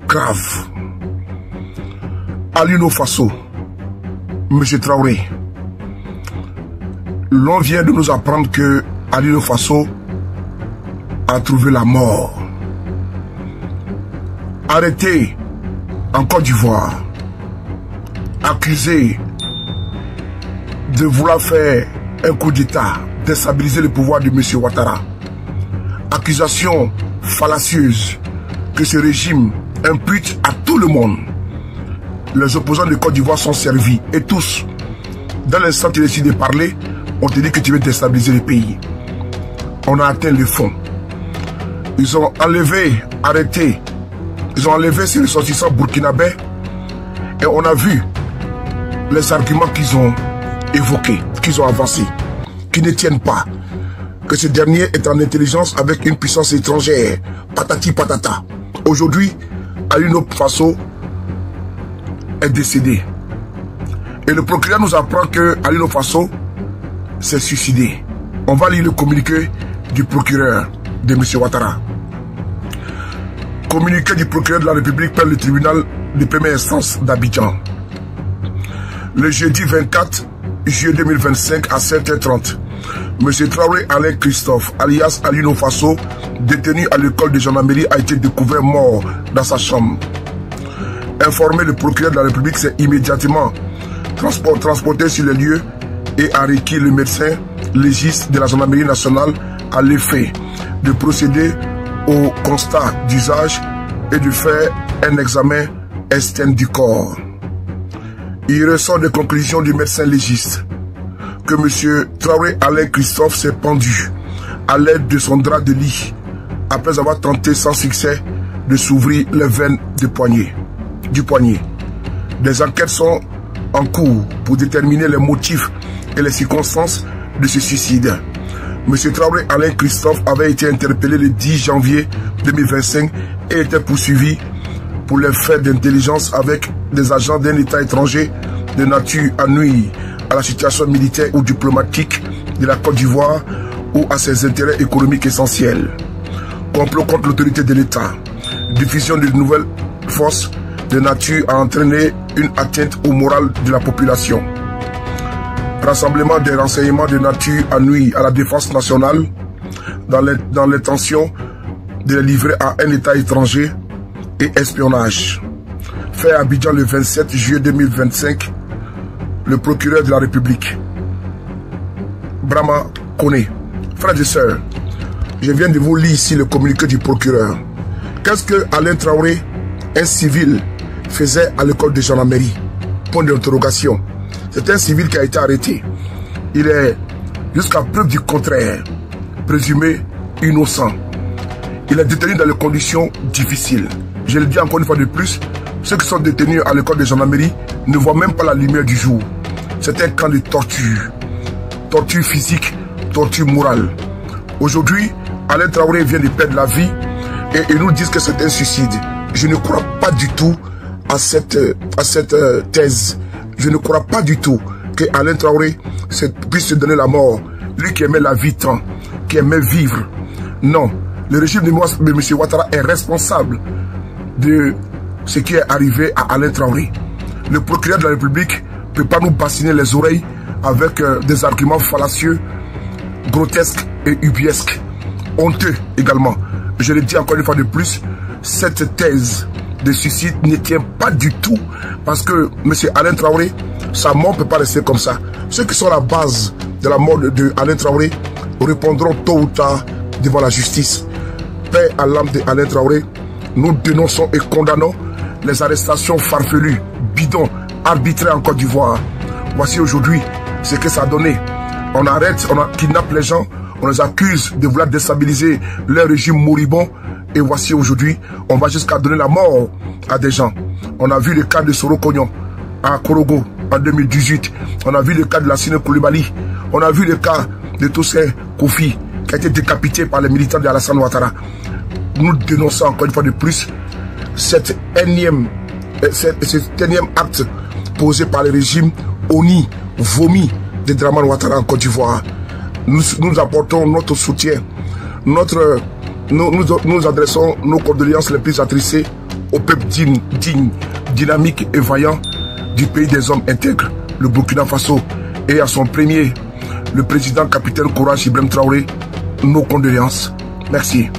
grave. Alino Faso, M. Traoré, l'on vient de nous apprendre que Alino Faso a trouvé la mort. Arrêté en Côte d'Ivoire, accusé de vouloir faire un coup d'État, déstabiliser le pouvoir de M. Ouattara. Accusation fallacieuse que ce régime impute à tout le monde. Les opposants de Côte d'Ivoire sont servis et tous, dans l'instant où tu décides de parler, on te dit que tu veux déstabiliser le pays. On a atteint le fond. Ils ont enlevé, arrêté, ils ont enlevé ces ressortissants burkinabés et on a vu les arguments qu'ils ont évoqués, qu'ils ont avancés, qui ne tiennent pas. Que ce dernier est en intelligence avec une puissance étrangère. Patati patata. Aujourd'hui, Alino Faso est décédé. Et le procureur nous apprend que Alino Faso s'est suicidé. On va lire le communiqué du procureur de M. Ouattara. Communiqué du procureur de la République par le tribunal de première instance d'Abidjan. Le jeudi 24 juillet 2025 à 7h30, M. Traoré Alain Christophe, alias Alino Faso, détenu à l'école de gendarmerie, a été découvert mort dans sa chambre. Informé, le procureur de la République s'est immédiatement transporté sur les lieux et a requis le médecin légiste de la gendarmerie nationale à l'effet de procéder au constat d'usage et de faire un examen externe du corps. Il ressort des conclusions du médecin légiste que M. Traoré Alain Christophe s'est pendu à l'aide de son drap de lit après avoir tenté sans succès de s'ouvrir les veines du poignet. Des enquêtes sont en cours pour déterminer les motifs et les circonstances de ce suicide. M. Traoré Alain Christophe avait été interpellé le 10 janvier 2025 et était poursuivi pour les faits d'intelligence avec des agents d'un État étranger de nature à nuire à la situation militaire ou diplomatique de la Côte d'Ivoire ou à ses intérêts économiques essentiels. Complot contre l'autorité de l'État. Diffusion de nouvelles forces de nature à entraîner une atteinte au moral de la population. Rassemblement des renseignements de nature à nuire à la défense nationale dans l'intention de les livrer à un État étranger et espionnage. Fait à Abidjan le 27 juillet 2025, le procureur de la République, Brahma Kone. Frères et sœurs, je viens de vous lire ici le communiqué du procureur. Qu'est-ce que Alain Traoré, un civil, faisait à l'école de gendarmerie? Point d'interrogation. C'est un civil qui a été arrêté. Il est, jusqu'à preuve du contraire, présumé innocent. Il est détenu dans des conditions difficiles. Je le dis encore une fois de plus, ceux qui sont détenus à l'école de gendarmerie ne voient même pas la lumière du jour. C'est un camp de torture. Torture physique, torture morale. Aujourd'hui, Alain Traoré vient de perdre la vie et ils nous disent que c'est un suicide. Je ne crois pas du tout à cette thèse. Je ne crois pas du tout que Alain Traoré puisse se donner la mort. Lui qui aimait la vie tant, qui aimait vivre. Non, le régime de M. Ouattara est responsable de ce qui est arrivé à Alain Traoré. Le procureur de la République ne peut pas nous bassiner les oreilles avec des arguments fallacieux, grotesques et ubiesques. Honteux également. Je le dis encore une fois de plus, cette thèse de suicide ne tient pas du tout parce que M. Alain Traoré, sa mort ne peut pas rester comme ça. Ceux qui sont à la base de la mort de Alain Traoré répondront tôt ou tard devant la justice. Paix à l'âme de Alain Traoré, nous dénonçons et condamnons les arrestations farfelues, bidons, arbitraires en Côte d'Ivoire. Voici aujourd'hui ce que ça a donné. On arrête, on kidnappe les gens, on les accuse de vouloir déstabiliser leur régime moribond. Et voici aujourd'hui, on va jusqu'à donner la mort à des gens. On a vu le cas de Soro Kognon à Korogo en 2018. On a vu le cas de Lassine Koulibaly. On a vu le cas de Toussaint Kofi qui a été décapité par les militants de Alassane Ouattara. Nous dénonçons encore une fois de plus cet énième acte posé par le régime ONI, vomi de Dramane Ouattara en Côte d'Ivoire. Nous apportons notre soutien, nous adressons nos condoléances les plus attristées au peuple digne, dynamique et vaillant du pays des hommes intègres, le Burkina Faso, et à son premier, le président capitaine Courage Ibrahim Traoré, nos condoléances. Merci.